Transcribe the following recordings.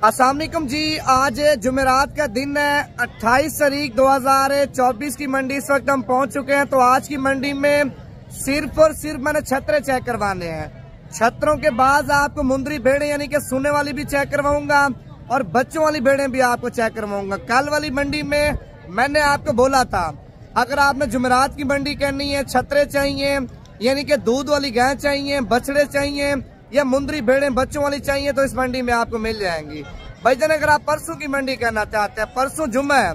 अस्सलाम वालेकुम जी। आज जुमेरात का दिन है, 28 तारीख 2024 की मंडी इस वक्त हम पहुंच चुके हैं। तो आज की मंडी में सिर्फ और सिर्फ मैंने छतरे चेक करवाने हैं। छतरों के बाद आपको मुंदरी भेड़े यानी कि सोने वाली भी चेक करवाऊंगा और बच्चों वाली भेड़े भी आपको चेक करवाऊंगा। कल वाली मंडी में मैंने आपको बोला था, अगर आपने जुमेरात की मंडी करनी है, छतरे चाहिए यानी कि दूध वाली गाय चाहिए, बछड़े चाहिए या मुंदरी भेड़े बच्चों वाली चाहिए तो इस मंडी में आपको मिल जाएंगी। भाईजान अगर आप परसों की मंडी करना चाहते हैं, परसों जुम्मा है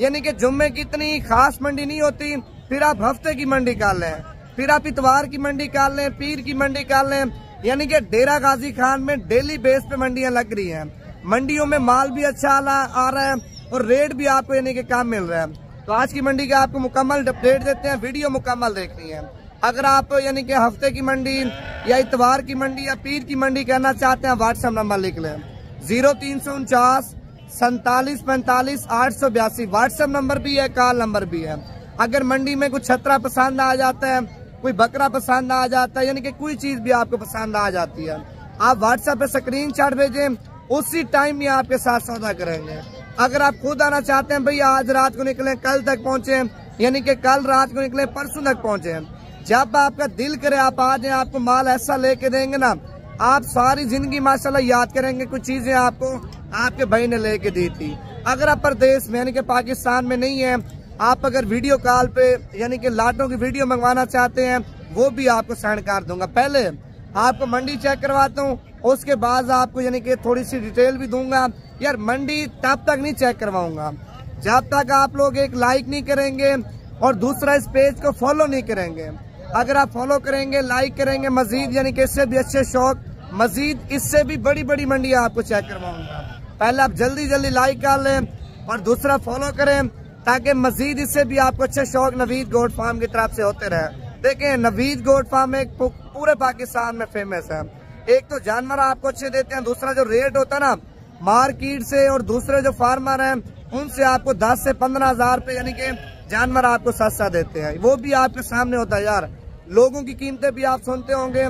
यानी कि जुम्मे की इतनी खास मंडी नहीं होती, फिर आप हफ्ते की मंडी कर लें, फिर आप इतवार की मंडी कर लें, पीर की मंडी कर लें, यानी कि डेरा गाजी खान में डेली बेस पे मंडियां लग रही हैं। मंडियों में माल भी अच्छा आ रहा है और रेट भी आपको यानी कि कम मिल रहा है। तो आज की मंडी का आपको मुकम्मल अपडेट देते हैं, वीडियो मुकम्मल देखनी है। अगर आप यानी कि हफ्ते की मंडी या इतवार की मंडी या पीर की मंडी करना चाहते हैं, व्हाट्सएप नंबर लिख लें 0349 47 45 882। व्हाट्सएप नंबर भी है, कॉल नंबर भी है। अगर मंडी में कुछ छतरा पसंद आ जाता है, कोई बकरा पसंद आ जाता है, यानी कि कोई चीज भी आपको पसंद आ जाती है, आप व्हाट्सएप पे स्क्रीनशॉट भेजें, उसी टाइम में आपके साथ सौदा करेंगे। अगर आप खुद आना चाहते हैं, भैया आज रात को निकले कल तक पहुंचे, यानी कि कल रात को निकले परसों तक पहुंचे, जब आपका दिल करे आप आ जाए, आपको माल ऐसा लेके देंगे ना, आप सारी जिंदगी माशाल्लाह याद करेंगे कुछ चीजें आपको आपके भाई ने लेके दी थी। अगर आप प्रदेश में यानी कि पाकिस्तान में नहीं है, आप अगर वीडियो कॉल पे यानी कि लाटों की वीडियो मंगवाना चाहते हैं, वो भी आपको सेंड कर दूंगा। पहले आपको मंडी चेक करवाता हूँ, उसके बाद आपको यानी कि थोड़ी सी डिटेल भी दूंगा। यार मंडी तब तक नहीं चेक करवाऊंगा जब तक आप लोग एक लाइक नहीं करेंगे और दूसरा इस पेज को फॉलो नहीं करेंगे। अगर आप फॉलो करेंगे, लाइक करेंगे, मजीद यानी कि इससे भी अच्छे शौक, मजीद इससे भी बड़ी बड़ी मंडी आपको चेक करवाऊंगा। पहले आप जल्दी जल्दी लाइक कर लें और दूसरा फॉलो करें, ताकि मजीद इससे भी आपको अच्छे शौक नवीद गोट फार्म की तरफ से होते रहे। देखें, नवीद गोट फार्म एक पूरे पाकिस्तान में फेमस है। एक तो जानवर आपको अच्छे देते हैं, दूसरा जो रेट होता है ना मार्केट से और दूसरे जो फार्मर हैं उनसे आपको 10 से 15 हजार रुपए यानी कि जानवर आपको सस्ता देते हैं। वो भी आपके सामने होता है। यार लोगों की कीमतें भी आप सुनते होंगे,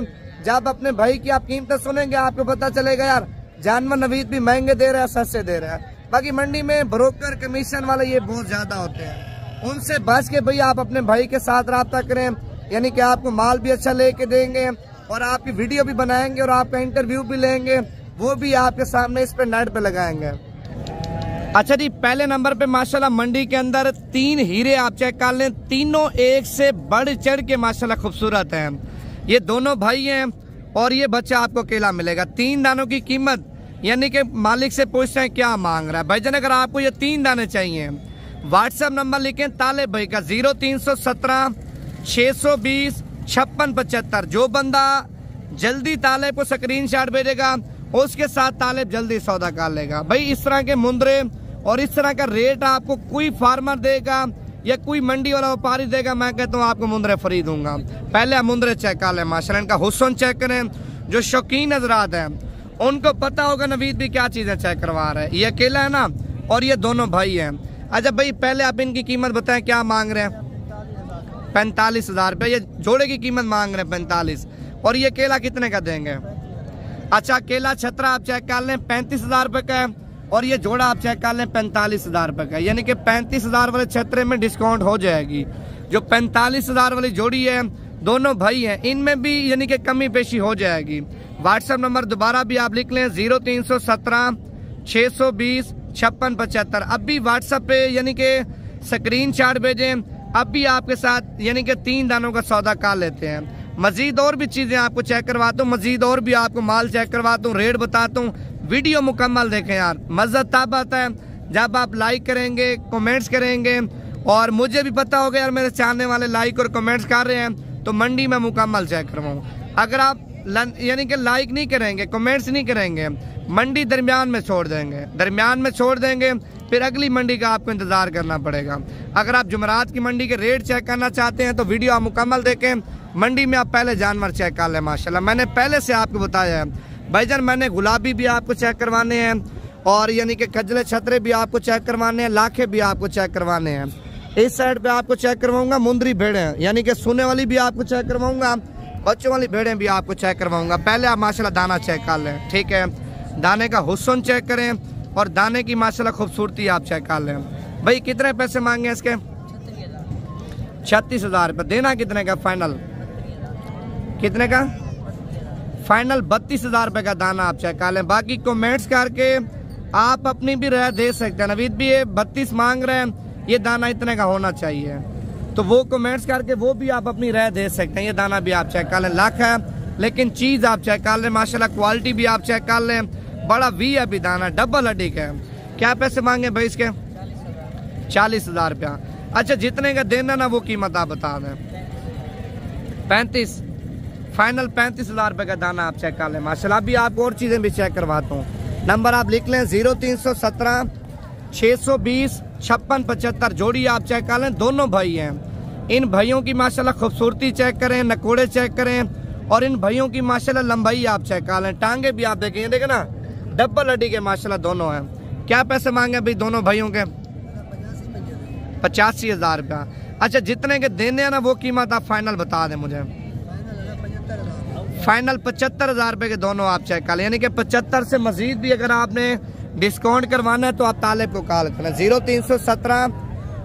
जब अपने भाई की आप कीमतें सुनेंगे आपको पता चलेगा यार जानवर नवीद भी महंगे दे रहा है, सस्ते दे रहा है। बाकी मंडी में ब्रोकर कमीशन वाले ये बहुत ज्यादा होते हैं, उनसे बच के भाई आप अपने भाई के साथ रब्ता करें, यानी कि आपको माल भी अच्छा लेके देंगे और आपकी वीडियो भी बनाएंगे और आपका इंटरव्यू भी लेंगे, वो भी आपके सामने इस पे नेट पे लगाएंगे। अच्छा जी, पहले नंबर पे माशाल्लाह मंडी के अंदर 3 हीरे आप चेक कर लें, तीनों एक से बढ़ चढ़ के माशाल्लाह खूबसूरत हैं। ये दोनों भाई हैं और ये बच्चा आपको अकेला मिलेगा। 3 दानों की कीमत यानी कि मालिक से पूछते हैं क्या मांग रहा है। भाईजान अगर आपको ये 3 दाने चाहिए, व्हाट्सएप नंबर लिखें ताले भाई का 0317 620 5675। जो बंदा जल्दी ताले को स्क्रीनशॉट भेजेगा उसके साथ तालेब जल्दी सौदा कर लेगा। भाई इस तरह के मुंदरे और इस तरह का रेट आपको कोई फार्मर देगा या कोई मंडी वाला व्यापारी देगा, मैं कहता हूँ आपको मुंदरे फ्री दूंगा। पहले आप मुंदरे चेक कर लें, माशाल्लाह इनका हुस्न चेक करें। जो शौकीन हजरात हैं उनको पता होगा नवीद भी क्या चीजें चेक करवा रहे हैं। ये अकेला है ना और ये दोनों भाई हैं। अच्छा भाई पहले आप इनकी कीमत बताएं, क्या मांग रहे हैं? 45 हजार रुपये। ये जोड़े की कीमत मांग रहे हैं 45, और ये केला कितने का देंगे? अच्छा केला छतरा आप चेक कर लें 35 हजार रुपये का है और ये जोड़ा आप चेक कर लें 45 हजार रुपये का, यानी कि 35 हजार वाले छतरे में डिस्काउंट हो जाएगी। जो 45 हजार वाली जोड़ी है, दोनों भाई हैं, इनमें भी यानी कि कमी पेशी हो जाएगी। व्हाट्सएप नंबर दोबारा भी आप लिख लें 0317 620 5675। अब भी व्हाट्सएप पे यानी कि स्क्रीनशॉट भेजें, अब भी आपके साथ यानी कि 3 दानों का सौदा कर लेते हैं। मजीद और भी चीजें आपको चेक करवाता हूँ, मजीद और भी आपको माल चेक करवाता हूँ, रेट बताता हूँ। वीडियो मुकम्मल देखें यार, मजा तब आता है जब आप लाइक करेंगे, कमेंट्स करेंगे, और मुझे भी पता होगा यार मेरे चाहने वाले लाइक और कमेंट्स कर रहे हैं, तो मंडी में मुकम्मल चेक करवाऊँ। अगर आप यानी कि लाइक नहीं करेंगे, कमेंट्स नहीं करेंगे, मंडी दरमियान में छोड़ देंगे, फिर अगली मंडी का आपको इंतजार करना पड़ेगा। अगर आप जुमेरात की मंडी के रेट चेक करना चाहते हैं तो वीडियो आप मुकम्मल देखें। मंडी में आप पहले जानवर चेक कर लें। माशाल्लाह मैंने पहले से आपको बताया है भाईजान, मैंने गुलाबी भी आपको चेक करवाने हैं और यानी कि खजले छतरे भी आपको चेक करवाने हैं, लाखे भी आपको चेक करवाने हैं। इस साइड पे आपको चेक करवाऊंगा मुंदरी भेड़े यानी कि सोने वाली भी आपको चेक करवाऊंगा, बच्चों वाली भेड़ें भी आपको चेक करवाऊंगा। पहले आप माशाल्लाह दाना चेक कर लें, ठीक है। दाने का हुस्न चेक करें और दाने की माशाल्लाह खूबसूरती आप चेक कर लें। भाई कितने पैसे मांगे इसके? 36,000 रुपये। देना कितने का फाइनल? कितने का फाइनल? 32,000 रुपये का दाना आप चेक कर लें। बाकी कमेंट्स करके आप अपनी भी राय दे सकते हैं। नवीद भी ये 32 मांग रहे हैं, ये दाना इतने का होना चाहिए, तो वो कमेंट्स करके वो भी आप अपनी राय दे सकते हैं। ये दाना भी आप चेक कर लें, लाख है लेकिन चीज़ आप चेक कर लें माशाल्लाह, क्वालिटी भी आप चेक कर लें। बड़ा वी अभी दाना डबल हड्डी का है। क्या पैसे मांगे भाई इसके? 40,000 रुपया। अच्छा जितने का देना ना वो कीमत आप बता दें। 35 फाइनल 35,000 रुपये का दाना आप चेक कर लें माशाल्लाह। अभी आपको और चीज़ें भी चेक करवाता हूँ। नंबर आप लिख लें 0317 620 5675। जोड़ी आप चेक कर लें, दोनों भाई हैं। इन भाइयों की माशाल्लाह खूबसूरती चेक करें, नकोड़े चेक करें और इन भाइयों की माशाल्लाह लंबाई आप चेक कर लें। टांगे भी आप देखें, देखें ना डबल हड्डी के माशाल्लाह दोनों हैं। क्या पैसे मांगे भाई दोनों भाइयों के? 85,000 रुपया। अच्छा जितने के देने हैं ना वो कीमत आप फाइनल बता दें मुझे। फाइनल 75,000 रुपये के दोनों आप चेक कर लें, यानी कि 75 से मजीद भी अगर आपने डिस्काउंट करवाना है तो आप तालिब को कॉल करें 0317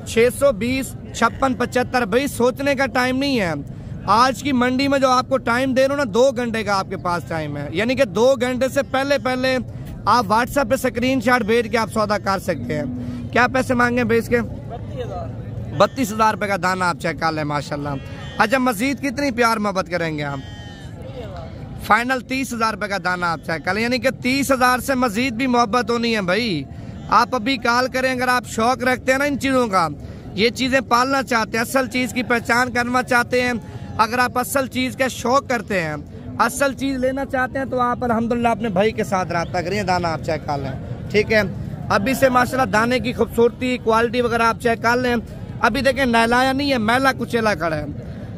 620 5675। भाई सोचने का टाइम नहीं है। आज की मंडी में जो आपको टाइम दे रहा हूँ ना, 2 घंटे का आपके पास टाइम है, यानी कि 2 घंटे से पहले पहले आप व्हाट्सएप पे स्क्रीनशॉट भेज के आप सौदा कर सकते हैं। क्या पैसे मांगे भाई इसके? 32,000 रुपये का दाना आप चेक कर लें माशाल्लाह। अच्छा मजीद कितनी प्यार मोहब्बत करेंगे आप? फाइनल 30,000 रुपये का दाना आप चेक कर लें, यानी कि 30,000 से मजीद भी मोहब्बत होनी है भाई। आप अभी कॉल करें अगर आप शौक रखते हैं ना इन चीज़ों का, ये चीज़ें पालना चाहते हैं, असल चीज़ की पहचान करना चाहते हैं, अगर आप असल चीज़ का शौक करते हैं, असल चीज़ लेना चाहते हैं तो आप अल्हम्दुलिल्लाह अपने भाई के साथ रब्ता करिए। दाना आप चेक कर लें, ठीक है। अभी से माशाल्लाह दाने की खूबसूरती क्वालिटी वगैरह आप चेक कर लें। अभी देखें नहलाया नहीं है, मैला कुचेला खड़ा है।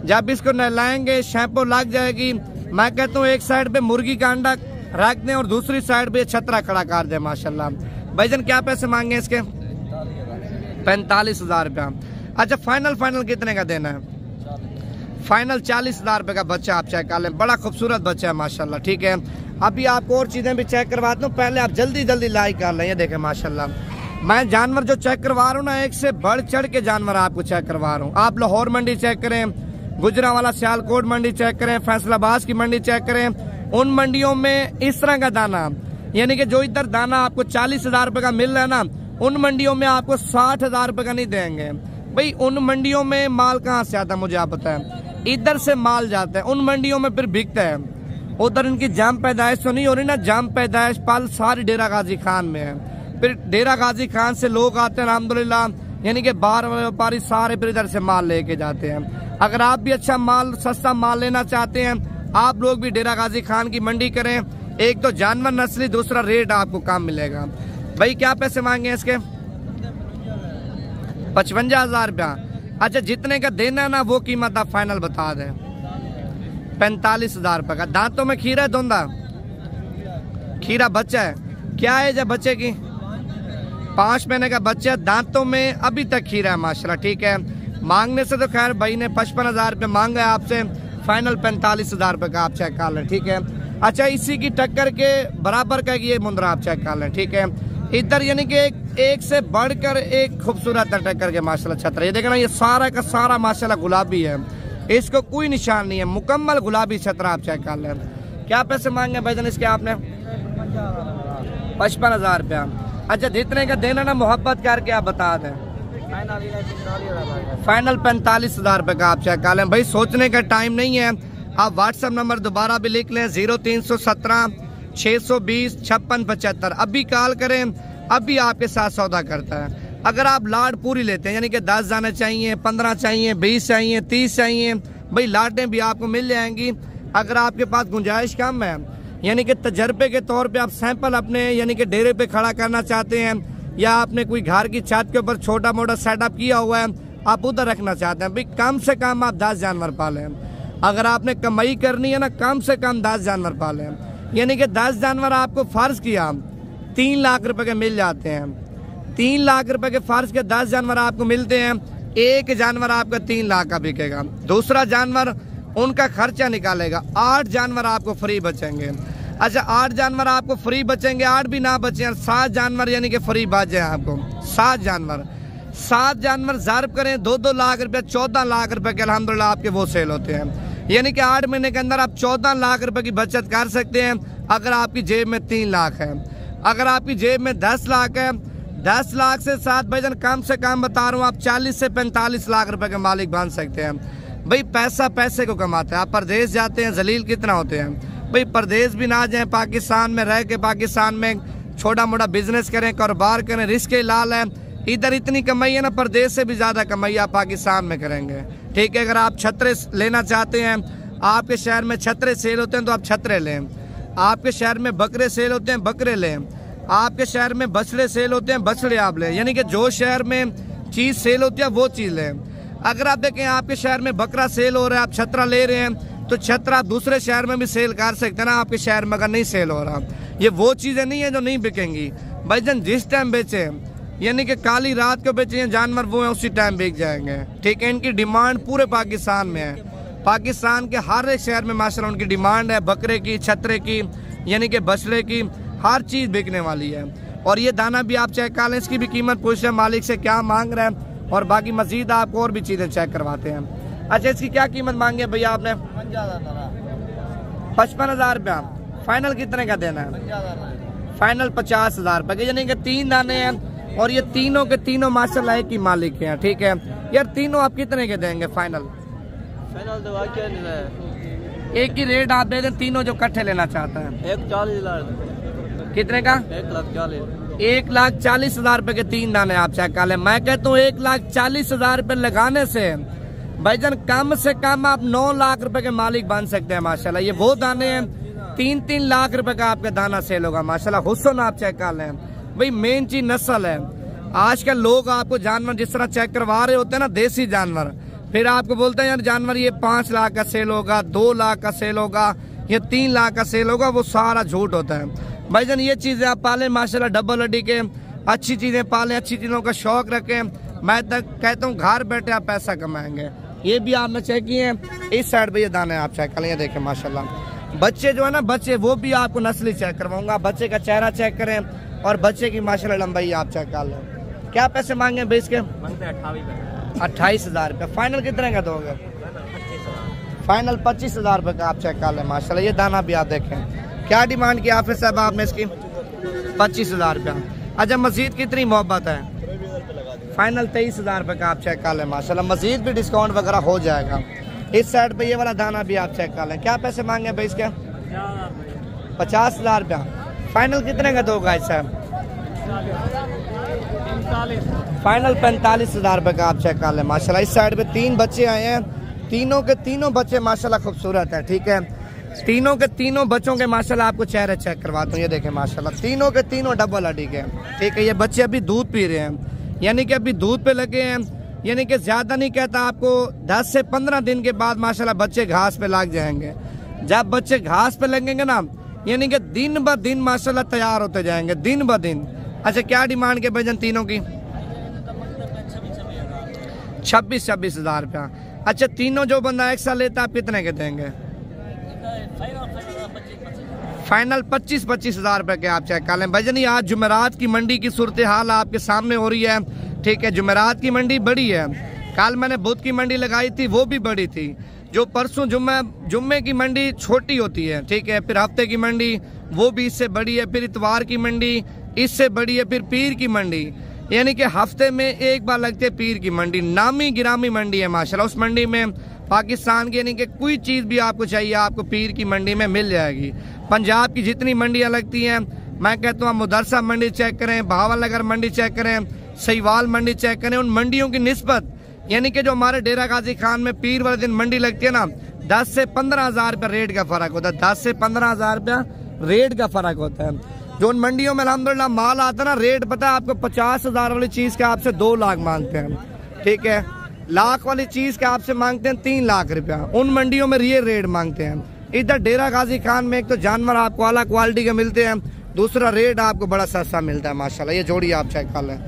जब इसको नहलाएंगे शैम्पू लग जाएगी। मैं कहता हूँ एक साइड पे मुर्गी का अंडा रख दें और दूसरी साइड पे छतरा खड़ा कर दें माशाल्लाह। भाईजान क्या पैसे मांगे इसके? 45,000 रुपया। अच्छा फाइनल कितने का देना है? फाइनल 40,000 रुपये का बच्चा आप चेक कर लें। बड़ा खूबसूरत बच्चा है माशाल्लाह, ठीक है। अभी आपको और चीज़ें भी चेक करवाता हूँ, पहले आप जल्दी लाइक कर लें। ये देखें माशाल्लाह, मैं जानवर जो चेक करवा रहा हूँ ना, एक से बढ़ चढ़ के जानवर आपको चेक करवा रहा हूँ। आप लाहौर मंडी चेक करें, गुजरांवाला सियालकोट मंडी चेक करें, फैसलाबाद की मंडी चेक करें। उन मंडियों में इस तरह का दाना, यानी कि जो इधर दाना आपको 40,000 रुपये का मिल रहा है ना, उन मंडियों में आपको 60,000 रुपये का नहीं देंगे भाई। उन मंडियों में माल कहाँ से आता है मुझे आप बताएं? इधर से माल जाता है, उन मंडियों में फिर बिकता है। उधर इनकी जाम पैदाइश तो नहीं हो रही ना, जाम पैदाइश पाल सारी डेरा गाजी खान में है। फिर डेरा गाजी खान से लोग आते हैं अल्हम्दुलिल्लाह, यानी कि बाहर व्यापारी सारे फिर इधर से माल लेके जाते हैं। अगर आप भी अच्छा माल सस्ता माल लेना चाहते हैं, आप लोग भी डेरा गाजी खान की मंडी करें। एक तो जानवर नस्ली, दूसरा रेट आपको कम मिलेगा। भाई क्या पैसे मांगे इसके? 55,000 रुपया। अच्छा जितने का देना ना वो कीमत आप फाइनल बता दें। 45,000 रुपये का। दांतों में खीरा है धुंधा? खीरा बच्चा है? क्या एज है बच्चे की? 5 महीने का बच्चा, दांतों में अभी तक खीरा है माशाल्लाह, ठीक है। मांगने से तो खैर भाई ने 55,000 रुपये मांगा है आपसे, फाइनल 45,000 रुपये का आप चेक कर लें, ठीक है। अच्छा इसी की टक्कर के बराबर का ये मुंद्रा आप चेक कर लें, ठीक है। इधर यानी कि एक से बढ़कर एक खूबसूरत टक्कर के माशाल्लाह छतरा। ये देखना, ये सारा का सारा माशाल्लाह गुलाबी है, इसको कोई निशान नहीं है, मुकम्मल गुलाबी छतरा आप चेक कर लें। क्या पैसे मांगे भाईजान इसके आपने? 55,000 रुपया। अच्छा जितने का देना ना मोहब्बत करके आप बता दें। फाइनल 45,000 रुपये का आप चेक कर लें। भाई सोचने का टाइम नहीं है, आप व्हाट्सएप नंबर दोबारा भी लिख लें 0317 620 5675। अभी कॉल करें, अभी आपके साथ सौदा करता है। अगर आप लाट पूरी लेते हैं, यानी कि 10 जाने चाहिए, 15 चाहिए, 20 चाहिए, 30 चाहिए, भाई लाटें भी आपको मिल जाएंगी। अगर आपके पास गुंजाइश कम है, यानी कि तजर्बे के तौर पे आप सैंपल अपने यानी कि डेरे पे खड़ा करना चाहते हैं, या आपने कोई घर की छत के ऊपर छोटा मोटा सेटअप किया हुआ है, आप उधर रखना चाहते हैं, भाई कम से कम आप 10 जानवर पालें। अगर आपने कमाई करनी है ना, कम से कम 10 जानवर पालें, यानी कि 10 जानवर आपको फर्ज किया 3 लाख रुपए के मिल जाते हैं। 3 लाख रुपए के फर्ज के 10 जानवर आपको मिलते हैं। एक जानवर आपका 3 लाख का बिकेगा, दूसरा जानवर उनका खर्चा निकालेगा, 8 जानवर आपको फ्री बचेंगे। अच्छा 8 जानवर आपको फ्री बचेंगे, 8 भी ना बचे, 7 जानवर यानी कि फ्री बच जाए आपको। 7 जानवर ज़ारब करें 2-2 लाख रुपए, 14 लाख रुपए के अल्हम्दुलिल्लाह आपके वो सेल होते हैं। यानी कि 8 महीने के अंदर आप 14 लाख रुपए की बचत कर सकते हैं अगर आपकी जेब में 3 लाख है। अगर आपकी जेब में 10 लाख है, 10 लाख से 7 भाईजान कम से कम बता रहा हूँ आप 40 से 45 लाख रुपए के मालिक बन सकते हैं। भाई पैसा पैसे को कमाते हैं। आप परदेश जाते हैं जलील कितना होते हैं। भाई परदेश भी ना जाएं, पाकिस्तान में रह के पाकिस्तान में छोटा मोटा बिजनेस करें, कारोबार करें, रिस्क लाल है। इधर इतनी कमाई है ना, परदेश से भी ज़्यादा कमाई आप पाकिस्तान में करेंगे। ठीक है, अगर आप छतरे लेना चाहते हैं, आपके शहर में छतरे सेल होते हैं तो आप छतरे लें। आपके शहर में बकरे सेल होते हैं, बकरे लें। आपके शहर में बछड़े सेल होते हैं, बछड़े आप लें। यानी कि जो शहर में चीज़ सेल होती है वो चीज़ लें। अगर आप देखें आपके शहर में बकरा सेल हो रहा है, आप छतरा ले रहे हैं, तो छतरा दूसरे शहर में भी सेल कर सकते हैं ना आपके शहर में, अगर नहीं सेल हो रहा। ये वो चीज़ें नहीं है जो नहीं बिकेंगी भाईजान। जिस टाइम बेचे यानी कि काली रात को बेचे जानवर वो है उसी टाइम बिक जाएंगे। ठीक है, इनकी डिमांड पूरे पाकिस्तान में है। पाकिस्तान के हर एक शहर में माशाल्लाह उनकी डिमांड है, बकरे की, छतरे की, यानी कि बछड़े की, हर चीज़ बिकने वाली है। और ये दाना भी आप चेक कर लें, इसकी भी कीमत पूछ लें मालिक से क्या मांग रहे हैं, और बाकी मजीद आपको और भी चीज़ें चेक करवाते हैं। अच्छा इसकी क्या कीमत मांगी है भैया आपने? 55,000 रुपया। फाइनल कितने का देना है? फाइनल 50,000 रुपये। यानी कि 3 दाने हैं और ये तीनों के तीनों माशाल्लाह एक ही मालिक हैं। ठीक है यार, तीनों आप कितने के देंगे फाइनल? एक ही रेट आप दे दें तीनों जो इकट्ठे लेना चाहता है। 1,40,000। कितने का? 1,40,000 रुपए के 3 दाने आप चेक कर लें। मैं कहता हूँ 1,40,000 रुपए लगाने से भाईजान कम से कम आप 9 लाख रुपए के मालिक बन सकते हैं माशाल्लाह। ये वो दाने हैं 3-3 लाख रुपए का आपका दाना सेल होगा माशाल्लाह। हुस्न आप चेक कर लें भाई, मेन चीज नस्ल है। आजकल लोग आपको जानवर जिस तरह चेक करवा रहे होते हैं ना, देसी जानवर, फिर आपको बोलते हैं यार जानवर ये 5 लाख का सेल होगा, 2 लाख का सेल होगा, ये 3 लाख का सेल होगा, वो सारा झूठ होता है भाईजान। ये चीजें आप पालें माशाल्लाह, डबल हड्डी के अच्छी चीजें पालें, अच्छी चीजों का शौक रखें। मैं तक कहता हूँ घर बैठे आप पैसा कमाएंगे। ये भी आपने चेक किए हैं, इस साइड पे ये दाने आप चेक करें, ये देखें माशाल्लाह। बच्चे जो है ना, बच्चे वो भी आपको नस्ली चेक करवाऊंगा। बच्चे का चेहरा चेक करें और बच्चे की माशाल्लाह लंबाई आप चेक कर लें। क्या पैसे मांगे बेच के? 28,000 रुपये। फाइनल कितने का दोगे? फाइनल 25,000 रुपये का आप चेक कर लें माशाल्लाह। ये दाना भी आप देखें। क्या डिमांड किया हाफिज साहब आपने इसकी? 25,000 रुपया। अच्छा मजीद कितनी मोहब्बत है? फाइनल 23,000 रुपये का आप चेक कर लें माशाल्लाह। मजीद भी डिस्काउंट वगैरह हो जाएगा। इस साइड पे ये वाला दाना भी आप चेक कर लें। क्या पैसे मांगे भाई इसके? 50,000 रुपया। फाइनल कितने का दोगा साहब? फाइनल 45,000 रुपये का आप चेक कर लें माशाल्लाह। इस साइड पे 3 बच्चे आए हैं, तीनों के तीनों बच्चे माशाल्लाह खूबसूरत है। ठीक है, तीनों के तीनों बच्चों के माशाल्लाह आपको चेहरे चेक करवाता हूँ। ये देखें माशाल्लाह, तीनों के तीनों डबल हड्डी के। ठीक है, ये बच्चे अभी दूध पी रहे हैं, यानी कि अभी दूध पे लगे हैं। यानी कि ज्यादा नहीं कहता आपको, 10 से 15 दिन के बाद माशाल्लाह बच्चे घास पे लग जाएंगे। जब बच्चे घास पे लगेंगे ना, यानी कि दिन ब दिन माशाल्लाह तैयार होते जाएंगे, दिन ब दिन। अच्छा क्या डिमांड के भजन तीनों की? 26,000 रुपया। अच्छा तीनों जो बंदा एक साल लेता आप कितने के देंगे? फाइनल 25,000 रुपए के आप चेक कर लें भजन। ये आज जुमेरात की मंडी की सूरत हाल आपके सामने हो रही है। ठीक है, जुमेरात की मंडी बड़ी है। कल मैंने बुध की मंडी लगाई थी, वो भी बड़ी थी। जो परसों जुम्मे की मंडी छोटी होती है। ठीक है, फिर हफ्ते की मंडी वो भी इससे बड़ी है, फिर इतवार की मंडी इससे बड़ी है, फिर पीर की मंडी, यानी कि हफ्ते में एक बार लगती है पीर की मंडी। नामी गिरामी मंडी है माशाल्लाह। उस मंडी में पाकिस्तान की यानी कि कोई चीज़ भी आपको चाहिए आपको पीर की मंडी में मिल जाएगी। पंजाब की जितनी मंडियाँ लगती हैं, मैं कहता हूँ मुदरसा मंडी चेक करें, भावलनगर मंडी चेक करें, सहीवाल मंडी चेक करें, उन मंडियों की निस्बत यानी कि जो हमारे डेरा गाजी खान में पीर वाले दिन मंडी लगती है ना, 10 से 15,000 रुपया रेट का फर्क होता है। 10 से 15,000 रुपया रेट का फर्क होता है। जो उन मंडियों में अल्हम्दुलिल्लाह माल आता है ना, रेट पता है आपको 50,000 वाली चीज़ का आपसे 2 लाख मांगते हैं। ठीक है, लाख वाली चीज़ का आपसे मांगते हैं 3 लाख रुपया। उन मंडियों में ये रेट मांगते हैं। इधर डेरा गाजी खान में एक तो जानवर आपको अलग क्वालिटी के मिलते हैं, दूसरा रेट आपको बड़ा सस्ता मिलता है माशाल्लाह। ये जोड़ी आप चेक कर लें,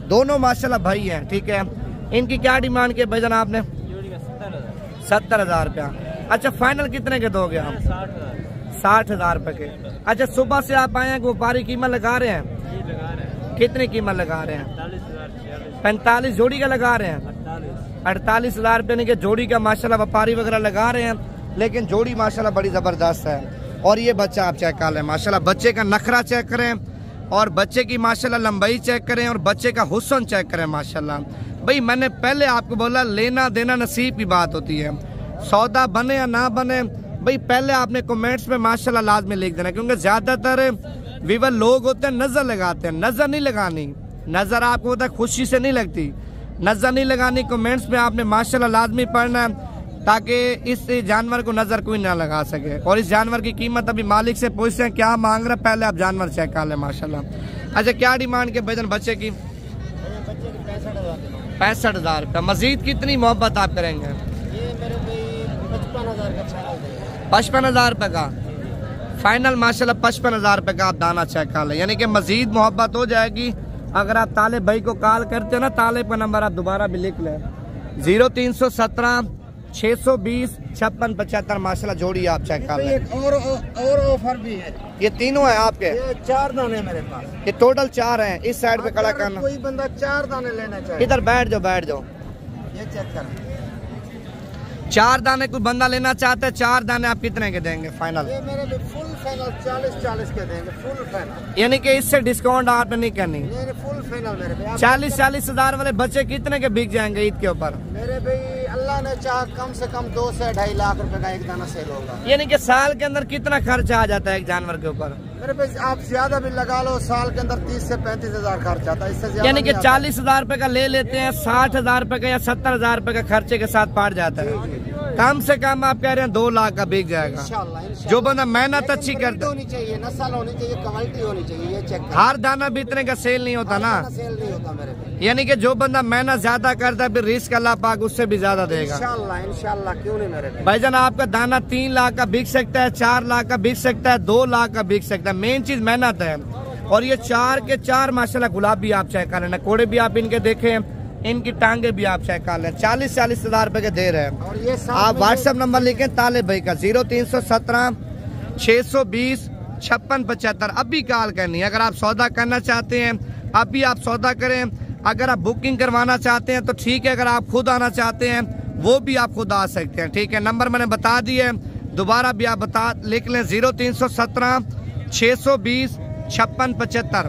दोनों माशाल्लाह भाई हैं। ठीक है, इनकी क्या डिमांड की भजन आपने? 70,000 रुपया। अच्छा फाइनल कितने के दोगे आप? 60,000 रुपए के। अच्छा, सुबह से आप आए हैं, व्यापारी कीमत लगा रहे हैं? कितनी कीमत लगा रहे हैं? 45 जोड़ी का लगा रहे हैं। 48,000 रुपये के जोड़ी का माशाल्लाह व्यापारी वगैरह लगा रहे हैं, लेकिन जोड़ी माशाल्लाह बड़ी ज़बरदस्त है। और ये बच्चा आप चेक कर लें माशाल्लाह, बच्चे का नखरा चेक करें और बच्चे की माशाल्लाह लंबाई चेक करें और बच्चे का हुस्न चेक करें माशाल्लाह। भाई मैंने पहले आपको बोला लेना देना नसीब की बात होती है, सौदा बने या ना बने भाई पहले आपने कमेंट्स में माशाल्लाह लाजमी लिख देना, क्योंकि ज़्यादातर विवर लोग होते हैं नज़र लगाते हैं। नज़र नहीं लगानी, नज़र आपको होता है खुशी से नहीं लगती, नज़र नहीं लगानी। कमेंट्स में आपने माशाल्लाह लाजमी पढ़ना है ताकि इस जानवर को नज़र कोई ना लगा सके। और इस जानवर की कीमत अभी मालिक से पूछते हैं क्या मांग रहा है, पहले आप जानवर चेक कर लें माशाल्लाह। अच्छा, क्या डिमांड के भजन बच्चे की? 65,000 रुपये। मजीद कितनी मोहब्बत आप करेंगे? 55,000 रुपये का फाइनल माशाल्लाह। 55,000 रुपये का आप दाना चेक कर लें, यानी कि मजीद मोहब्बत हो जाएगी। अगर आप तालिब भाई को कॉल करते हो ना, तालिब का नंबर आप दोबारा भी लिख लें, 0317 620 56 75 माशाल्लाह जोड़ी आप चेक कर लें। एक और ऑफर भी है, ये तीनों है आपके? ये 4 दाने मेरे पास, ये टोटल 4 हैं। इस साइड पे खड़ा करना, कोई बंदा 4 दाने लेना चाहे इधर बैठ जाओ, बैठ जाओ। ये चेक कर, 4 दाने कोई बंदा लेना चाहता है, 4 दाने आप कितने के देंगे फाइनल? ये मेरे लिए फुल फाइनल 40 के देंगे, फुल फाइनल, यानी कि इससे डिस्काउंट आपने नहीं करनी। मेरे फुल फाइनल मेरे पे 40,000 वाले बच्चे कितने के बिक जाएंगे ईद के ऊपर? मेरे भाई अल्लाह ने चाह कम से कम 2 से 2.5 लाख रुपए का एक दाना सेल होगा। यानी कि साल के अंदर कितना खर्चा आ जाता है एक जानवर के ऊपर? मेरे पे आप ज्यादा भी लगा लो, साल के अंदर 30 से 35,000 खर्च आता है, इससे ज्यादा यानी कि नहीं आता। 40,000 रुपए का ले लेते हैं, 60,000 रुपए का या 70,000 रुपए का खर्चे के साथ पार जाता है। कम से कम आप कह रहे हैं 2 लाख का बिक जाएगा। इंशाल्लाह, जो बंदा मेहनत अच्छी करता होनी चाहिए, नस्ल होनी चाहिए, क्वालिटी होनी चाहिए, ये चेक हर दाना भी इतने का सेल नहीं होता ना, सेल नहीं होता मेरे पे। यानी कि जो बंदा मेहनत ज्यादा करता है फिर रिस्क अल्लाह पाक उससे भी ज्यादा देगा। इंशाल्लाह क्यों नहीं मेरे पे। भाईजान आपका दाना 3 लाख का बिक सकता है, 4 लाख का बिक सकता है, 2 लाख का बिक सकता है। मेन चीज मेहनत है। और ये 4 के 4 माशाल्लाह गुलाबी आप चेक कर लेना, कोड़े भी आप इनके देखें, इनकी टांगे भी आप चेक कर लें। 40,000 रुपए के दे रहे हैं। और ये आप व्हाट्सएप नंबर लिखें तालिब भाई का 0317 620 56 75। अभी कॉल करनी है। अगर आप सौदा करना चाहते हैं अभी आप सौदा करें, अगर आप बुकिंग करवाना चाहते हैं तो ठीक है, अगर आप खुद आना चाहते हैं वो भी आप खुद आ सकते हैं। ठीक है, नंबर मैंने बता दिए, दोबारा भी आप लिख लें 0317 620 56 75।